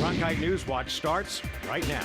Cronkite NewsWatch starts right now.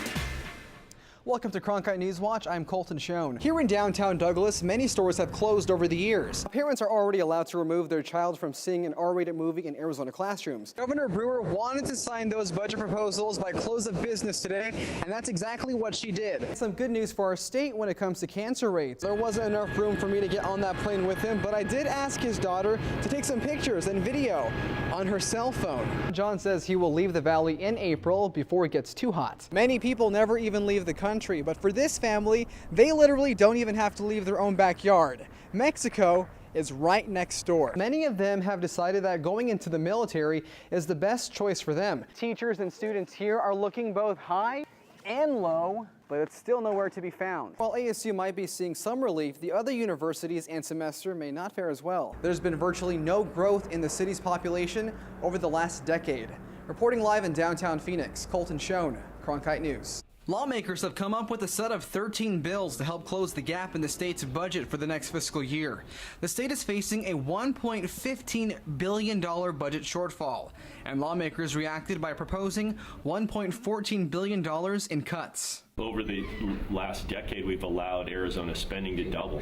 Welcome to Cronkite NewsWatch. I'm Colton Shone. Here in downtown Douglas, many stores have closed over the years. Parents are already allowed to remove their child from seeing an R-rated movie in Arizona classrooms. Governor Brewer wanted to sign those budget proposals by close of business today, and that's exactly what she did. Some good news for our state when it comes to cancer rates. There wasn't enough room for me to get on that plane with him, but I did ask his daughter to take some pictures and video on her cell phone. John says he will leave the valley in April before it gets too hot. Many people never even leave the country. But for this family, they literally don't even have to leave their own backyard. Mexico is right next door. Many of them have decided that going into the military is the best choice for them. Teachers and students here are looking both high and low, but it's still nowhere to be found. While ASU might be seeing some relief, the other universities and semester may not fare as well. There's been virtually no growth in the city's population over the last decade. Reporting live in downtown Phoenix, Colton Shone, Cronkite News. Lawmakers have come up with a set of 13 bills to help close the gap in the state's budget for the next fiscal year. The state is facing a $1.15 billion budget shortfall, and lawmakers reacted by proposing $1.14 billion in cuts. Over the last decade, we've allowed Arizona spending to double,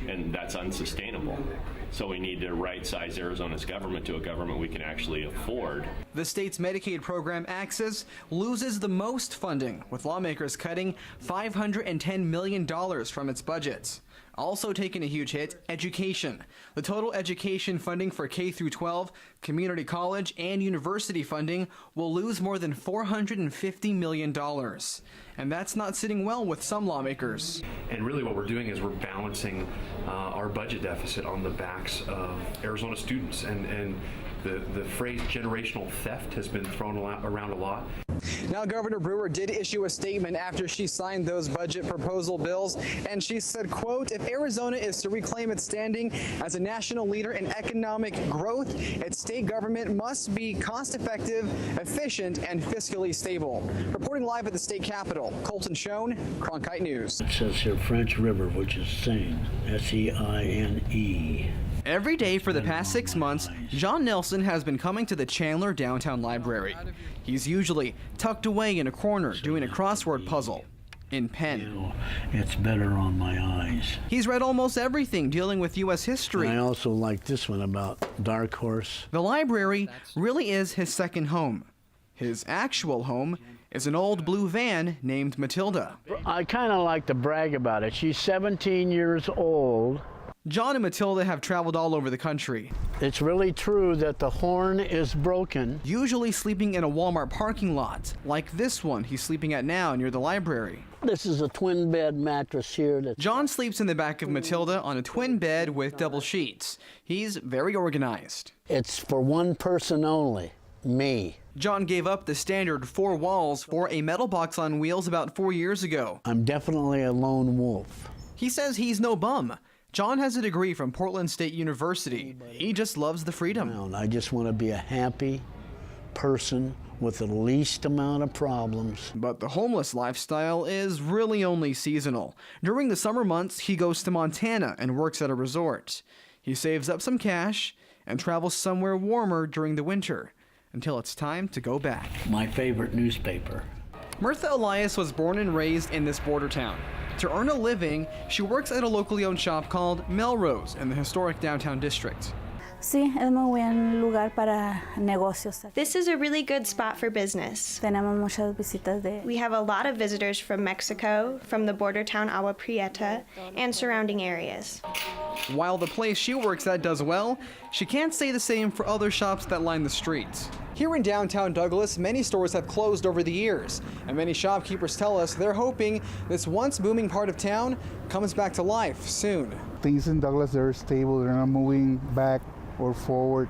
and that's unsustainable. So we need to right-size Arizona's government to a government we can actually afford. The state's Medicaid program, Access, loses the most funding, with lawmakers cutting $510 million from its budget. Also taking a huge hit, education. The total education funding for K through 12, community college, and university funding will lose more than $450 million. And that's not sitting well with some lawmakers. And really what we're doing is we're balancing our budget deficit on the backs of Arizona students. And the phrase generational theft has been thrown around a lot. Now, Governor Brewer did issue a statement after she signed those budget proposal bills, and she said, quote, if Arizona is to reclaim its standing as a national leader in economic growth, its state government must be cost-effective, efficient, and fiscally stable. Reporting live at the state capitol, Colton Shone, Cronkite News. It says here French River, which is Seine, S-E-I-N-E. Every day for the past 6 months, John Nelson has been coming to the Chandler Downtown Library. He's usually tucked away in a corner doing a crossword puzzle in pen. It's better on my eyes. He's read almost everything dealing with U.S. history. And I also like this one about Dark Horse. The library really is his second home. His actual home is an old blue van named Matilda. I kind of like to brag about it. She's 17 years old. John and Matilda have traveled all over the country. It's really true that the horn is broken. Usually sleeping in a Walmart parking lot, like this one he's sleeping at now near the library. This is a twin bed mattress here. John sleeps in the back of Matilda on a twin bed with double sheets. He's very organized. It's for one person only, me. John gave up the standard 4 walls for a metal box on wheels about 4 years ago. I'm definitely a lone wolf. He says he's no bum. John has a degree from Portland State University. He just loves the freedom. I just want to be a happy person with the least amount of problems. But the homeless lifestyle is really only seasonal. During the summer months, he goes to Montana and works at a resort. He saves up some cash and travels somewhere warmer during the winter until it's time to go back. My favorite newspaper. Mirtha Elias was born and raised in this border town. To earn a living, she works at a locally owned shop called Melrose in the historic downtown district. Sí, es muy buen lugar para negocios. This is a really good spot for business. Tenemos muchas visitas de... We have a lot of visitors from Mexico, from the border town Agua Prieta, and surrounding areas. While the place she works at does well, she can't say the same for other shops that line the streets. Here in downtown Douglas, many stores have closed over the years, and many shopkeepers tell us they're hoping this once booming part of town comes back to life soon. Things in Douglas, they're stable, they're not moving back or forward.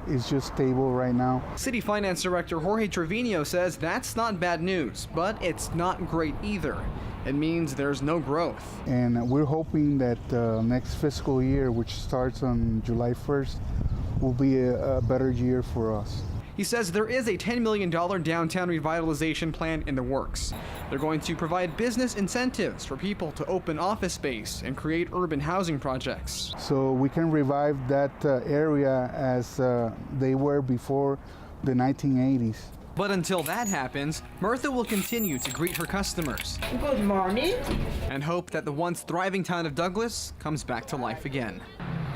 It's just stable right now. City Finance Director Jorge Trevino says that's not bad news, but it's not great either. It means there's no growth. And we're hoping that next fiscal year, which starts on July 1st, will be a better year for us. He says there is a $10 million downtown revitalization plan in the works. They're going to provide business incentives for people to open office space and create urban housing projects. So we can revive that area as they were before the 1980s. But until that happens, Mirtha will continue to greet her customers. Good morning. And hope that the once thriving town of Douglas comes back to life again.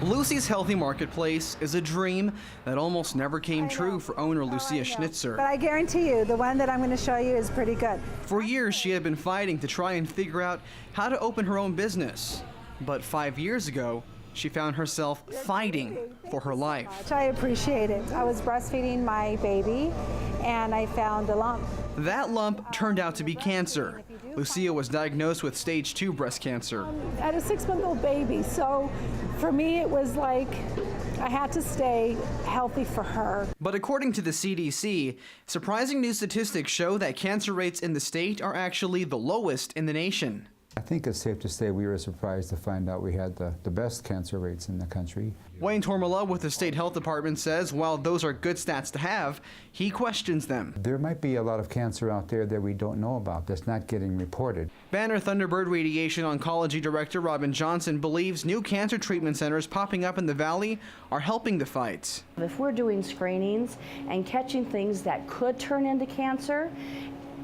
Lucy's Healthy Marketplace is a dream that almost never came true for owner Lucia Schnitzer. But I guarantee you, the one that I'm going to show you is pretty good. For years, she had been fighting to try and figure out how to open her own business. But 5 years ago, she found herself fighting for her life. I appreciate it. I was breastfeeding my baby, and I found a lump. That lump turned out to be cancer. Lucia was diagnosed with stage 2 breast cancer. I had a 6-month-old baby, so for me it was like I had to stay healthy for her. But according to the CDC, surprising new statistics show that cancer rates in the state are actually the lowest in the nation. I think it's safe to say we were surprised to find out we had the best cancer rates in the country. Wayne Tormala with the state health department says while those are good stats to have, he questions them. There might be a lot of cancer out there that we don't know about that's not getting reported. Banner Thunderbird Radiation Oncology Director Robin Johnson believes new cancer treatment centers popping up in the valley are helping the fight. If we're doing screenings and catching things that could turn into cancer,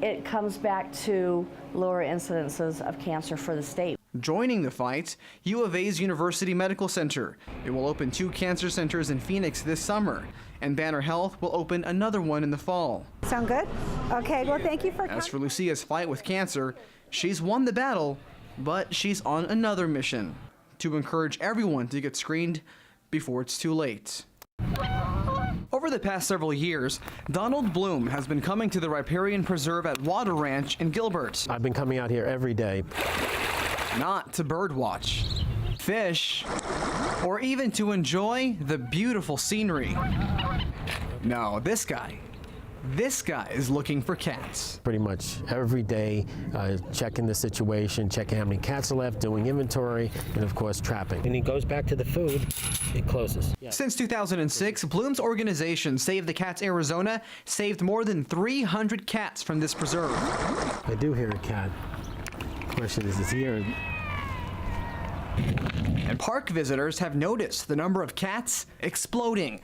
it comes back to lower incidences of cancer for the state. Joining the fight, U of A's University Medical Center. It will open 2 cancer centers in Phoenix this summer, and Banner Health will open another one in the fall. Sound good? Okay, well, thank you for coming. As for Lucia's fight with cancer, she's won the battle, but she's on another mission to encourage everyone to get screened before it's too late. Over the past several years, Donald Bloom has been coming to the riparian preserve at Water Ranch in Gilbert. I've been coming out here every day. Not to birdwatch, fish, or even to enjoy the beautiful scenery. No, this guy is looking for cats. Pretty much every day, checking the situation, checking how many cats are left, doing inventory, and of course trapping. And he goes back to the food, it closes. Yeah. Since 2006, Bloom's organization, Save the Cats Arizona, saved more than 300 cats from this preserve. I do hear a cat. The question is here? And park visitors have noticed the number of cats exploding.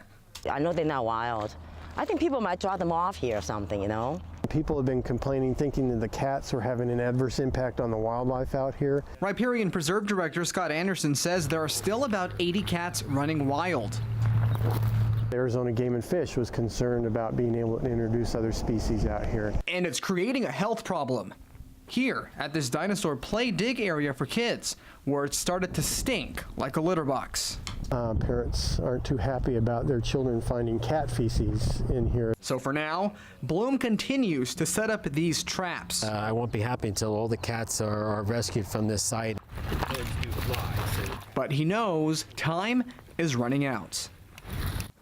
I know they're not wild. I think people might drop them off here or something, you know? People have been complaining, thinking that the cats are having an adverse impact on the wildlife out here. Riparian Preserve Director Scott Anderson says there are still about 80 cats running wild. Arizona Game and Fish was concerned about being able to introduce other species out here. And it's creating a health problem. Here, at this dinosaur play dig area for kids, where it started to stink like a litter box. Parents aren't too happy about their children finding cat feces in here. So for now, Bloom continues to set up these traps. I won't be happy until all the cats are rescued from this site. But he knows time is running out.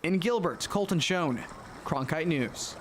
In Gilbert, Colton Shone, Cronkite News.